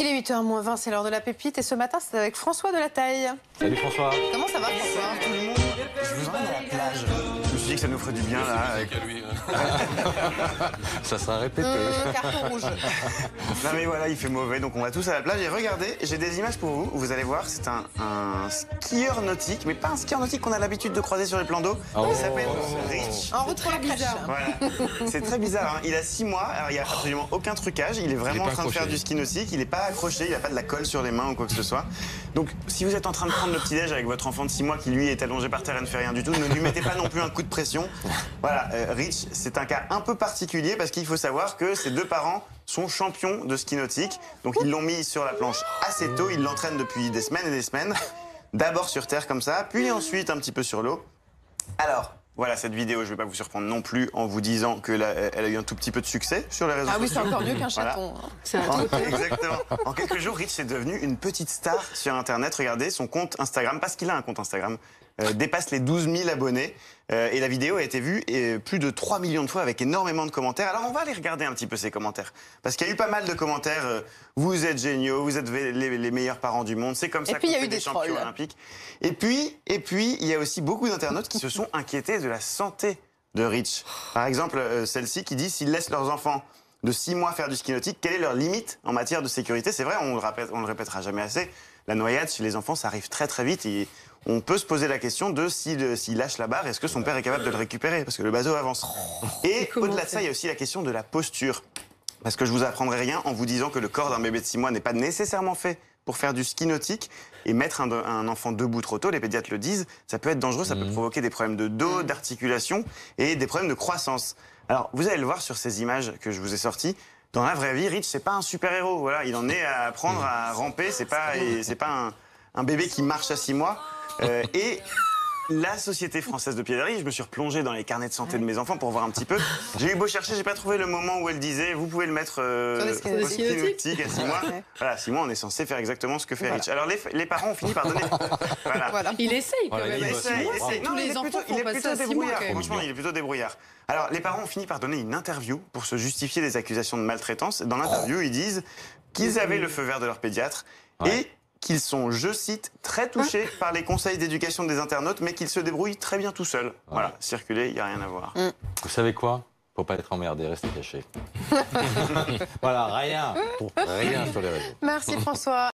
Il est 8h moins 20, c'est l'heure de la pépite et ce matin c'est avec François de la Taille. Salut François. Comment ça va François? Tout le monde, je vous emmène à la plage. Je me suis dit que ça nous ferait du bien là. Avec... Ça sera répété. Carton rouge. Non mais voilà, il fait mauvais, donc on va tous à la plage. Et regardez, j'ai des images pour vous. Vous allez voir, c'est un skieur nautique, mais pas un skieur nautique qu'on a l'habitude de croiser sur les plans d'eau. Il s'appelle Rich. En route pour la bizarre. Voilà. C'est très bizarre, hein. Il a 6 mois, alors il n'y a absolument aucun trucage. Il est vraiment en train de faire du ski nautique. Il n'est pas accroché, il n'a pas de la colle sur les mains ou quoi que ce soit. Donc si vous êtes en train de prendre le petit-déj avec votre enfant de 6 mois qui lui est allongé par terre et ne fait rien du tout, ne lui mettez pas non plus un coup de pression. Voilà, Rich, c'est un cas un peu particulier parce qu'il faut savoir que ses deux parents sont champions de ski nautique. Donc ils l'ont mis sur la planche assez tôt, ils l'entraînent depuis des semaines et des semaines. D'abord sur terre comme ça, puis ensuite un petit peu sur l'eau. Alors, voilà, cette vidéo, je ne vais pas vous surprendre non plus en vous disant qu'elle a eu un tout petit peu de succès sur les réseaux sociaux. Ah oui, c'est encore mieux qu'un chaton. Voilà. C'est un Exactement. En quelques jours, Rich est devenu une petite star sur Internet. Regardez, son compte Instagram, parce qu'il a un compte Instagram, dépasse les 12 000 abonnés. Et la vidéo a été vue plus de 3 millions de fois avec énormément de commentaires. Alors on va aller regarder un petit peu ces commentaires. Parce qu'il y a eu pas mal de commentaires. Vous êtes géniaux, vous êtes les meilleurs parents du monde. C'est comme ça qu'on fait des champions olympiques. Et puis, il y a aussi beaucoup d'internautes qui se sont inquiétés de la santé de Rich. Par exemple, celle-ci qui dit s'ils laissent leurs enfants de 6 mois faire du ski nautique, quelle est leur limite en matière de sécurité? C'est vrai, on le répétera jamais assez. La noyade chez les enfants, ça arrive très très vite. Et on peut se poser la question de s'il lâche la barre, est-ce que son père est capable de le récupérer? Parce que le bateau avance. Et au-delà de ça, il y a aussi la question de la posture. Parce que je vous apprendrai rien en vous disant que le corps d'un bébé de 6 mois n'est pas nécessairement fait pour faire du ski nautique. Et mettre un enfant debout trop tôt, les pédiatres le disent, ça peut être dangereux, ça peut provoquer des problèmes de dos, d'articulation et des problèmes de croissance. Alors, vous allez le voir sur ces images que je vous ai sorties. Dans la vraie vie, Rich, c'est pas un super-héros. Voilà, il en est à apprendre à ramper. C'est pas un bébé qui marche à 6 mois. Et la Société française de pédiatrie, je me suis replongé dans les carnets de santé de mes enfants pour voir un petit peu. J'ai eu beau chercher, j'ai pas trouvé le moment où elle disait vous pouvez le mettre au ski nautique à 6 mois. Voilà, 6 mois, on est censé faire exactement ce que fait Rich. Alors les parents ont fini par donner. Voilà. Il essaye quand même. Il essaye. Tous les enfants il est font plutôt passer à 6 mois. Franchement, il est plutôt débrouillard. Alors, les parents ont fini par donner une interview pour se justifier des accusations de maltraitance. Dans l'interview, ils disent qu'ils avaient le feu vert de leur pédiatre et qu'ils sont, je cite, très touchés par les conseils d'éducation des internautes, mais qu'ils se débrouillent très bien tout seuls. Voilà, circuler, il n'y a rien à voir. Vous savez quoi? Faut pas être emmerdé, restez caché. Voilà, rien sur les réseaux. Merci François.